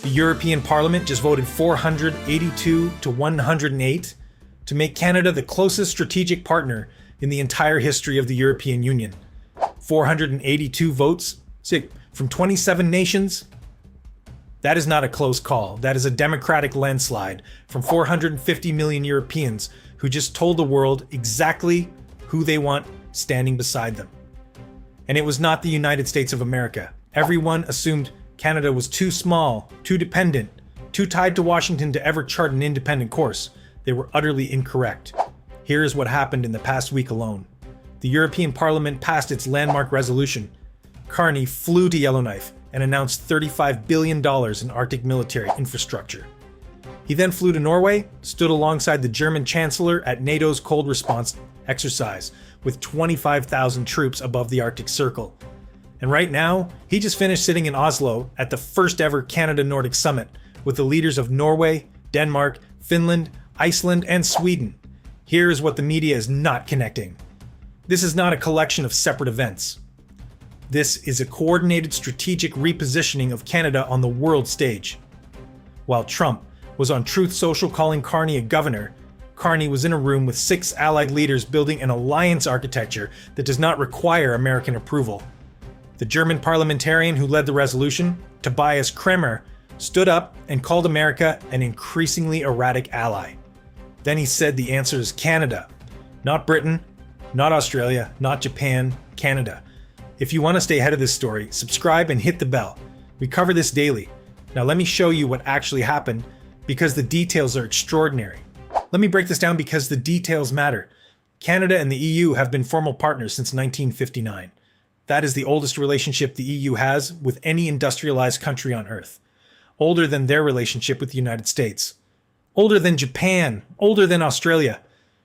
The European Parliament just voted 482 to 108 to make Canada the closest strategic partner in the entire history of the European Union. 482 votes from 27 nations. That is not a close call. That is a democratic landslide from 450 million Europeans who just told the world exactly who they want standing beside them. And it was not the United States of America. Everyone assumed Canada was too small, too dependent, too tied to Washington to ever chart an independent course. They were utterly incorrect. Here is what happened in the past week alone. The European Parliament passed its landmark resolution. Carney flew to Yellowknife and announced $35 billion in Arctic military infrastructure. He then flew to Norway, stood alongside the German Chancellor at NATO's cold response exercise, with 25,000 troops above the Arctic Circle. And right now, he just finished sitting in Oslo at the first ever Canada-Nordic Summit with the leaders of Norway, Denmark, Finland, Iceland, and Sweden. Here is what the media is not connecting. This is not a collection of separate events. This is a coordinated strategic repositioning of Canada on the world stage. While Trump was on Truth Social calling Carney a governor, Carney was in a room with 6 allied leaders building an alliance architecture that does not require American approval. The German parliamentarian who led the resolution, Tobias Kremer, stood up and called America an increasingly erratic ally. Then he said the answer is Canada, not Britain, not Australia, not Japan, Canada. If you want to stay ahead of this story, subscribe and hit the bell. We cover this daily. Now let me show you what actually happened because the details are extraordinary. Let me break this down because the details matter. Canada and the EU have been formal partners since 1959. That is the oldest relationship the EU has with any industrialized country on Earth. Older than their relationship with the United States. Older than Japan. Older than Australia.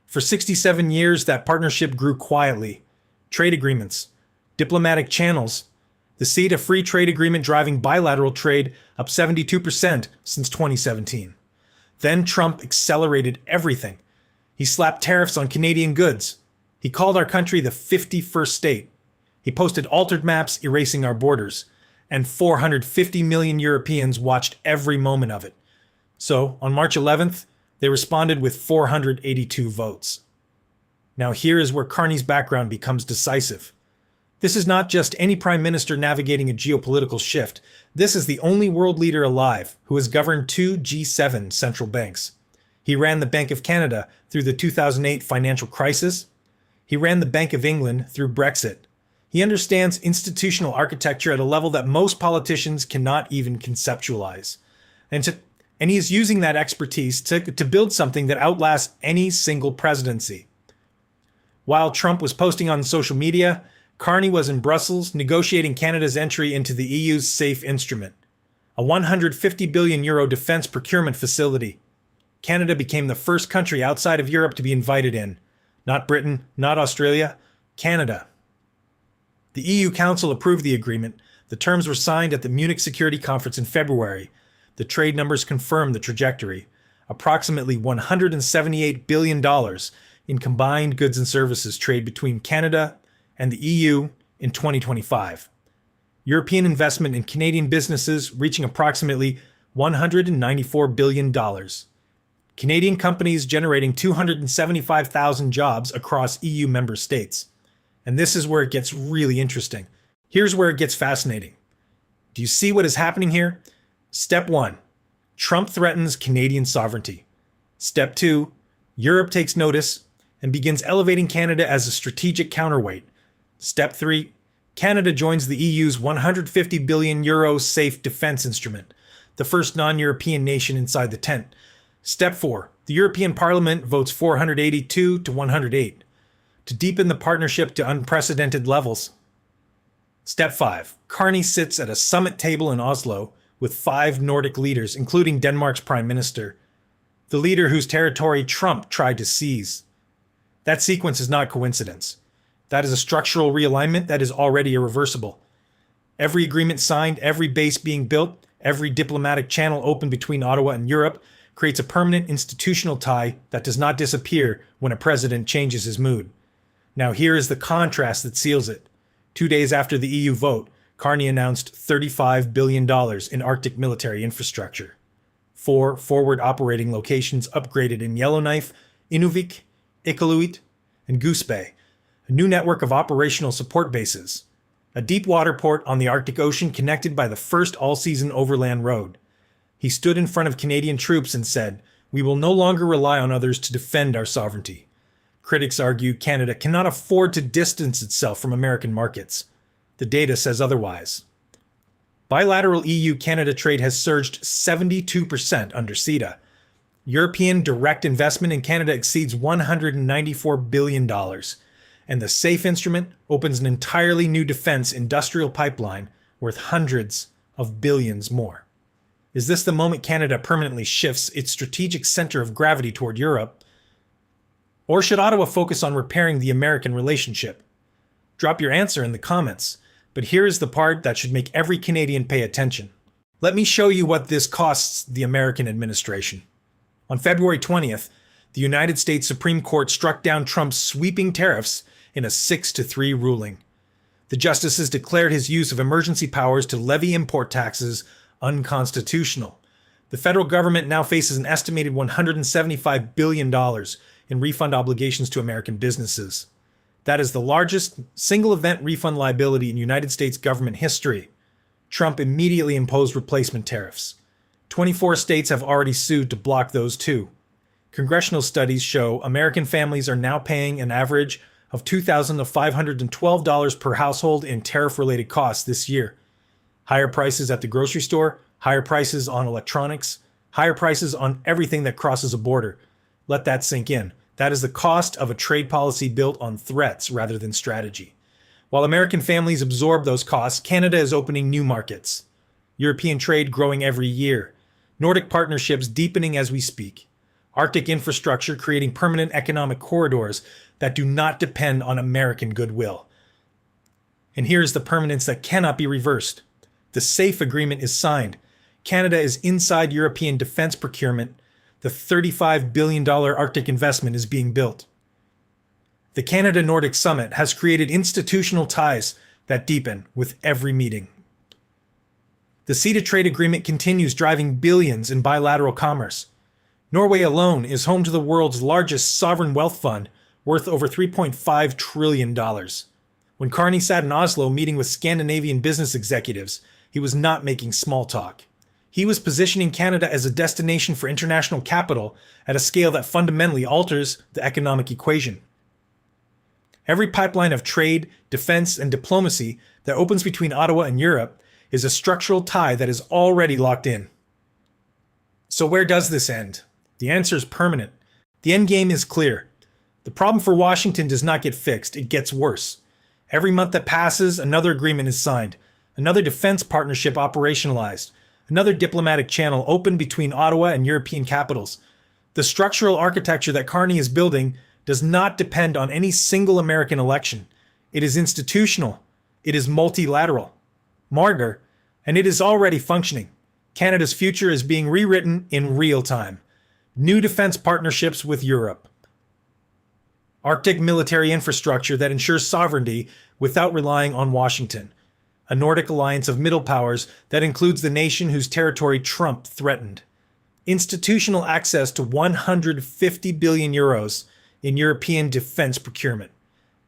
For 67 years, that partnership grew quietly. Trade agreements. Diplomatic channels. The CETA free trade agreement driving bilateral trade up 72% since 2017. Then Trump accelerated everything. He slapped tariffs on Canadian goods. He called our country the 51st state. He posted altered maps erasing our borders. And 450 million Europeans watched every moment of it. So, on March 11th, they responded with 482 votes. Now here is where Carney's background becomes decisive. This is not just any prime minister navigating a geopolitical shift. This is the only world leader alive who has governed 2 G7 central banks. He ran the Bank of Canada through the 2008 financial crisis. He ran the Bank of England through Brexit. He understands institutional architecture at a level that most politicians cannot even conceptualize. And he is using that expertise to build something that outlasts any single presidency. While Trump was posting on social media, Carney was in Brussels negotiating Canada's entry into the EU's SAFE instrument, a €150 billion defense procurement facility. Canada became the first country outside of Europe to be invited in. Not Britain, not Australia, Canada. The EU Council approved the agreement. The terms were signed at the Munich Security Conference in February. The trade numbers confirm the trajectory. Approximately $178 billion in combined goods and services trade between Canada and the EU in 2025. European investment in Canadian businesses reaching approximately $194 billion. Canadian companies generating 275,000 jobs across EU member states. And this is where it gets really interesting. Here's where it gets fascinating. Do you see what is happening here? Step 1. Trump threatens Canadian sovereignty. Step 2. Europe takes notice and begins elevating Canada as a strategic counterweight. Step 3. Canada joins the EU's €150 billion safe defense instrument, the first non-European nation inside the tent. Step 4. The European Parliament votes 482 to 108 to deepen the partnership to unprecedented levels. Step 5. Carney sits at a summit table in Oslo with 5 Nordic leaders, including Denmark's prime minister, the leader whose territory Trump tried to seize. That sequence is not coincidence. That is a structural realignment that is already irreversible. Every agreement signed, every base being built, every diplomatic channel open between Ottawa and Europe creates a permanent institutional tie that does not disappear when a president changes his mood. Now here is the contrast that seals it. 2 days after the EU vote, Carney announced $35 billion in Arctic military infrastructure. 4 forward operating locations upgraded in Yellowknife, Inuvik, Iqaluit, and Goose Bay, a new network of operational support bases, a deep water port on the Arctic Ocean connected by the first all-season overland road. He stood in front of Canadian troops and said, "We will no longer rely on others to defend our sovereignty." Critics argue Canada cannot afford to distance itself from American markets. The data says otherwise. Bilateral EU-Canada trade has surged 72% under CETA. European direct investment in Canada exceeds $194 billion, and the SAFE instrument opens an entirely new defense industrial pipeline worth hundreds of billions more. Is this the moment Canada permanently shifts its strategic center of gravity toward Europe? Or should Ottawa focus on repairing the American relationship? Drop your answer in the comments, but here is the part that should make every Canadian pay attention. Let me show you what this costs the American administration. On February 20th, the United States Supreme Court struck down Trump's sweeping tariffs in a 6-3 ruling. The justices declared his use of emergency powers to levy import taxes unconstitutional. The federal government now faces an estimated $175 billion in refund obligations to American businesses. That is the largest single-event refund liability in United States government history. Trump immediately imposed replacement tariffs. 24 states have already sued to block those too. Congressional studies show American families are now paying an average of $2,512 per household in tariff-related costs this year. Higher prices at the grocery store, higher prices on electronics, higher prices on everything that crosses a border. Let that sink in. That is the cost of a trade policy built on threats rather than strategy. While American families absorb those costs, Canada is opening new markets. European trade growing every year. Nordic partnerships deepening as we speak. Arctic infrastructure creating permanent economic corridors that do not depend on American goodwill. And here is the permanence that cannot be reversed. The SAFE agreement is signed. Canada is inside European defense procurement. The $35 billion Arctic investment is being built. The Canada-Nordic Summit has created institutional ties that deepen with every meeting. The CETA trade agreement continues driving billions in bilateral commerce. Norway alone is home to the world's largest sovereign wealth fund, worth over $3.5 trillion. When Carney sat in Oslo meeting with Scandinavian business executives, he was not making small talk. He was positioning Canada as a destination for international capital at a scale that fundamentally alters the economic equation. Every pipeline of trade, defense, and diplomacy that opens between Ottawa and Europe is a structural tie that is already locked in. So where does this end? The answer is permanent. The end game is clear. The problem for Washington does not get fixed, it gets worse. Every month that passes, another agreement is signed, another defense partnership operationalized, another diplomatic channel opened between Ottawa and European capitals. The structural architecture that Carney is building does not depend on any single American election. It is institutional. It is multilateral. Martyr, and it is already functioning. Canada's future is being rewritten in real time. New defense partnerships with Europe. Arctic military infrastructure that ensures sovereignty without relying on Washington. A Nordic alliance of middle powers that includes the nation whose territory Trump threatened. Institutional access to 150 billion euros in European defense procurement.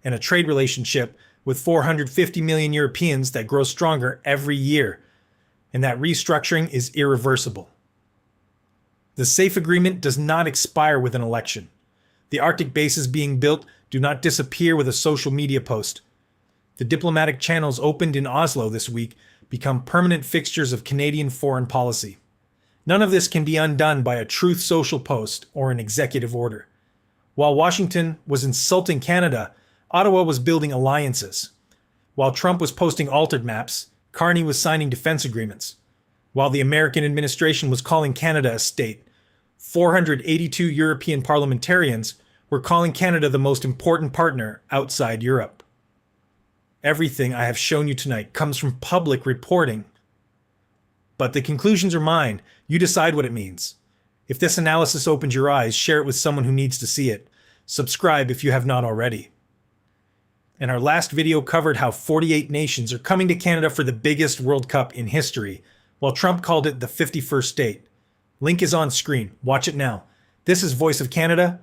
And a trade relationship with 450 million Europeans that grows stronger every year. And that restructuring is irreversible. The SAFE agreement does not expire with an election. The Arctic bases being built do not disappear with a social media post. The diplomatic channels opened in Oslo this week become permanent fixtures of Canadian foreign policy. None of this can be undone by a Truth Social post or an executive order. While Washington was insulting Canada, Ottawa was building alliances. While Trump was posting altered maps, Carney was signing defense agreements. While the American administration was calling Canada a state, 482 European parliamentarians were calling Canada the most important partner outside Europe. Everything I have shown you tonight comes from public reporting. But the conclusions are mine. You decide what it means. If this analysis opens your eyes, share it with someone who needs to see it. Subscribe if you have not already. And our last video covered how 48 nations are coming to Canada for the biggest World Cup in history, while Trump called it the 51st state. Link is on screen. Watch it now. This is Voice of Canada.